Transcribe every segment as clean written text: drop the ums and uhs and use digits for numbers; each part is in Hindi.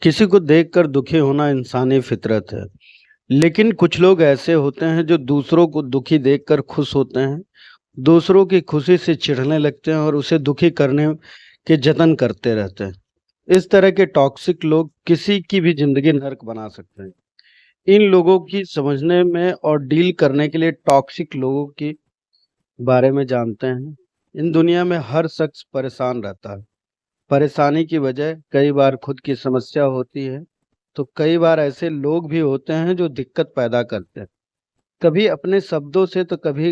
किसी को देखकर दुखी होना इंसानी फितरत है। लेकिन कुछ लोग ऐसे होते हैं जो दूसरों को दुखी देखकर खुश होते हैं, दूसरों की खुशी से चिढ़ने लगते हैं और उसे दुखी करने के जतन करते रहते हैं। इस तरह के टॉक्सिक लोग किसी की भी जिंदगी नर्क बना सकते हैं। इन लोगों की समझने में और डील करने के लिए टॉक्सिक लोगों के बारे में जानते हैं। इन दुनिया में हर शख्स परेशान रहता है। परेशानी की वजह कई बार खुद की समस्या होती है, तो कई बार ऐसे लोग भी होते हैं जो दिक्कत पैदा करते हैं। कभी अपने शब्दों से तो कभी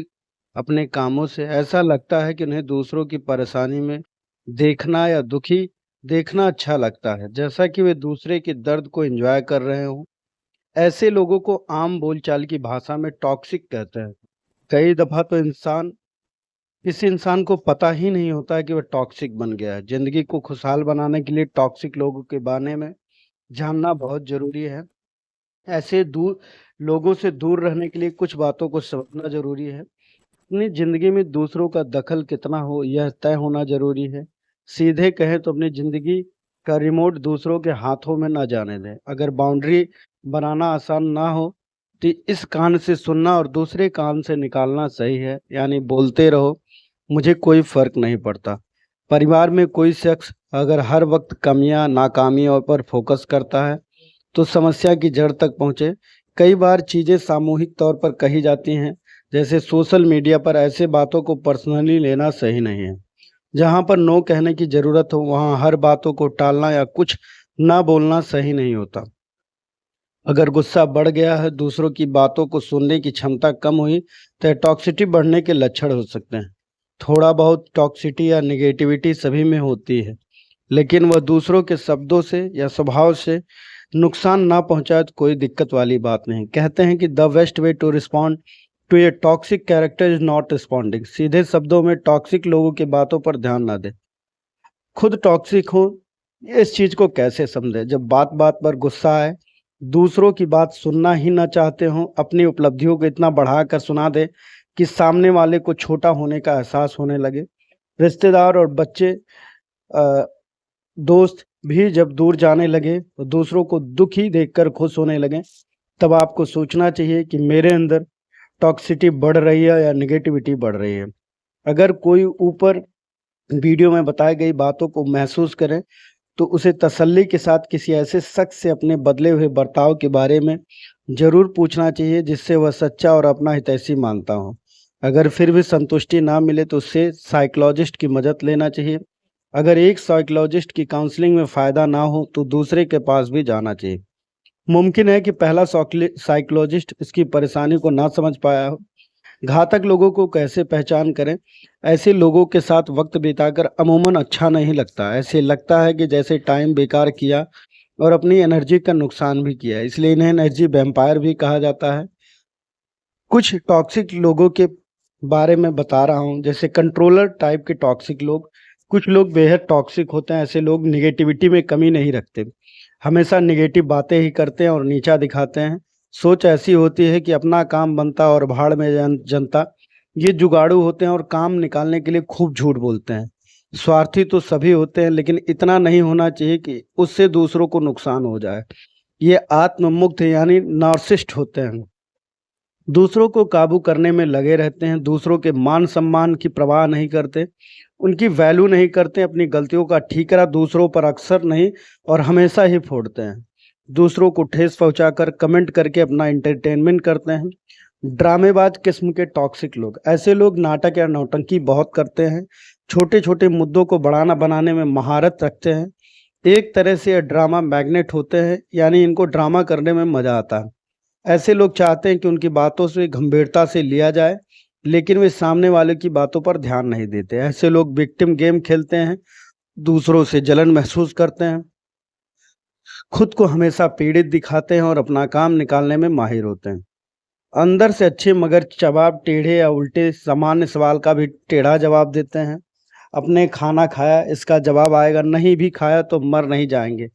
अपने कामों से। ऐसा लगता है कि उन्हें दूसरों की परेशानी में देखना या दुखी देखना अच्छा लगता है, जैसा कि वे दूसरे के दर्द को एंजॉय कर रहे हों। ऐसे लोगों को आम बोलचाल की भाषा में टॉक्सिक कहते हैं। कई दफा तो किसी इंसान को पता ही नहीं होता है कि वह टॉक्सिक बन गया है। जिंदगी को खुशहाल बनाने के लिए टॉक्सिक लोगों के बारे में जानना बहुत ज़रूरी है। ऐसे दूर लोगों से दूर रहने के लिए कुछ बातों को समझना ज़रूरी है। अपनी ज़िंदगी में दूसरों का दखल कितना हो, यह तय होना ज़रूरी है। सीधे कहें तो अपनी ज़िंदगी का रिमोट दूसरों के हाथों में ना जाने दें। अगर बाउंड्री बनाना आसान ना हो, तो इस कान से सुनना और दूसरे कान से निकालना सही है। यानी बोलते रहो, मुझे कोई फ़र्क नहीं पड़ता। परिवार में कोई शख्स अगर हर वक्त कमियां, नाकामियों पर फोकस करता है, तो समस्या की जड़ तक पहुँचे। कई बार चीज़ें सामूहिक तौर पर कही जाती हैं, जैसे सोशल मीडिया पर। ऐसे बातों को पर्सनली लेना सही नहीं है। जहाँ पर नो कहने की ज़रूरत हो, वहाँ हर बातों को टालना या कुछ ना बोलना सही नहीं होता। अगर गुस्सा बढ़ गया है, दूसरों की बातों को सुनने की क्षमता कम हुई, तो टॉक्सिटी बढ़ने के लक्षण हो सकते हैं। थोड़ा बहुत टॉक्सिटी या नेगेटिविटी सभी में होती है, लेकिन वह दूसरों के शब्दों से या स्वभाव से नुकसान ना पहुंचाए तो कोई दिक्कत वाली बात नहीं। कहते हैं कि the best way to respond to a toxic character is not responding. सीधे शब्दों में टॉक्सिक लोगों की बातों पर ध्यान ना दें। खुद टॉक्सिक हो, इस चीज को कैसे समझे? जब बात बात पर गुस्सा आए, दूसरों की बात सुनना ही ना चाहते हो, अपनी उपलब्धियों को इतना बढ़ाकर सुना दे कि सामने वाले को छोटा होने का एहसास होने लगे। रिश्तेदार और बच्चे, अ, दोस्त भी जब दूर जाने लगे तो दूसरों को दुखी देखकर खुश होने लगे, तब आपको सोचना चाहिए कि मेरे अंदर टॉक्सिटी बढ़ रही है या नेगेटिविटी बढ़ रही है। अगर कोई ऊपर वीडियो में बताई गई बातों को महसूस करें, तो उसे तसल्ली के साथ किसी ऐसे शख्स से अपने बदले हुए बर्ताव के बारे में ज़रूर पूछना चाहिए जिससे वह सच्चा और अपना हितैषी मानता हो। अगर फिर भी संतुष्टि ना मिले तो उससे साइकोलॉजिस्ट की मदद लेना चाहिए। अगर एक साइकोलॉजिस्ट की काउंसलिंग में फ़ायदा ना हो तो दूसरे के पास भी जाना चाहिए। मुमकिन है कि पहला साइकोलॉजिस्ट इसकी परेशानी को ना समझ पाया हो। घातक लोगों को कैसे पहचान करें? ऐसे लोगों के साथ वक्त बिताकर अमूमन अच्छा नहीं लगता। ऐसे लगता है कि जैसे टाइम बेकार किया और अपनी एनर्जी का नुकसान भी किया है। इसलिए इन्हें एनर्जी वैम्पायर भी कहा जाता है। कुछ टॉक्सिक लोगों के बारे में बता रहा हूँ, जैसे कंट्रोलर टाइप के टॉक्सिक लोग। कुछ लोग बेहद टॉक्सिक होते हैं। ऐसे लोग निगेटिविटी में कमी नहीं रखते, हमेशा निगेटिव बातें ही करते हैं और नीचा दिखाते हैं। सोच ऐसी होती है कि अपना काम बनता और भाड़ में जनता। ये जुगाड़ू होते हैं और काम निकालने के लिए खूब झूठ बोलते हैं। स्वार्थी तो सभी होते हैं, लेकिन इतना नहीं होना चाहिए कि उससे दूसरों को नुकसान हो जाए। ये आत्ममुक्त यानी नार्सिस्ट होते हैं। दूसरों को काबू करने में लगे रहते हैं, दूसरों के मान सम्मान की परवाह नहीं करते, उनकी वैल्यू नहीं करते, अपनी गलतियों का ठीकरा दूसरों पर अक्सर नहीं और हमेशा ही फोड़ते हैं। दूसरों को ठेस पहुंचाकर कमेंट करके अपना एंटरटेनमेंट करते हैं। ड्रामेबाज किस्म के टॉक्सिक लोग, ऐसे लोग नाटक या नौटंकी बहुत करते हैं, छोटे छोटे मुद्दों को बढ़ाना बनाने में महारत रखते हैं। एक तरह से ये ड्रामा मैग्नेट होते हैं, यानी इनको ड्रामा करने में मजा आता है। ऐसे लोग चाहते हैं कि उनकी बातों से गंभीरता से लिया जाए, लेकिन वे सामने वाले की बातों पर ध्यान नहीं देते। ऐसे लोग विक्टिम गेम खेलते हैं, दूसरों से जलन महसूस करते हैं, खुद को हमेशा पीड़ित दिखाते हैं और अपना काम निकालने में माहिर होते हैं। अंदर से अच्छे मगर जवाब टेढ़े या उल्टे, सामान्य सवाल का भी टेढ़ा जवाब देते हैं। अपने खाना खाया, इसका जवाब आएगा नहीं भी खाया तो मर नहीं जाएंगे,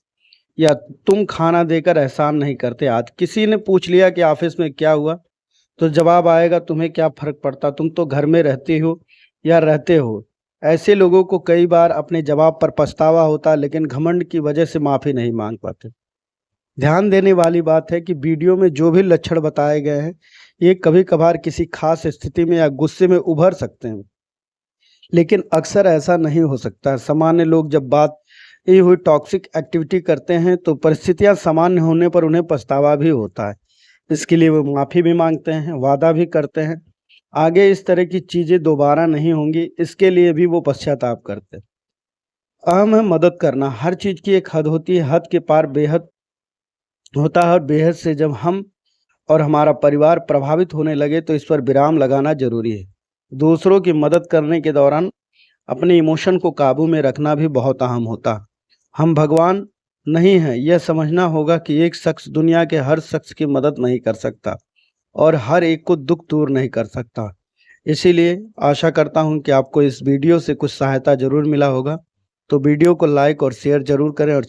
या तुम खाना देकर एहसान नहीं करते। आज किसी ने पूछ लिया कि ऑफिस में क्या हुआ, तो जवाब आएगा तुम्हें क्या फर्क पड़ता, तुम तो घर में रहते हो या रहते हो। ऐसे लोगों को कई बार अपने जवाब पर पछतावा होता है, लेकिन घमंड की वजह से माफ़ी नहीं मांग पाते। ध्यान देने वाली बात है कि वीडियो में जो भी लक्षण बताए गए हैं, ये कभी-कभार किसी खास स्थिति में या गुस्से में उभर सकते हैं, लेकिन अक्सर ऐसा नहीं हो सकता। सामान्य लोग जब बात ये हुई टॉक्सिक एक्टिविटी करते हैं, तो परिस्थितियां सामान्य होने पर उन्हें पछतावा भी होता है। इसके लिए वो माफ़ी भी मांगते हैं, वादा भी करते हैं, आगे इस तरह की चीज़ें दोबारा नहीं होंगी, इसके लिए भी वो पश्चाताप करते हैं। अहम है मदद करना। हर चीज़ की एक हद होती है, हद के पार बेहद होता है और बेहद से जब हम और हमारा परिवार प्रभावित होने लगे तो इस पर विराम लगाना जरूरी है। दूसरों की मदद करने के दौरान अपने इमोशन को काबू में रखना भी बहुत अहम होता है। हम भगवान नहीं हैं, यह समझना होगा कि एक शख्स दुनिया के हर शख्स की मदद नहीं कर सकता और हर एक को दुख दूर नहीं कर सकता। इसीलिए आशा करता हूं कि आपको इस वीडियो से कुछ सहायता जरूर मिला होगा। तो वीडियो को लाइक और शेयर जरूर करें और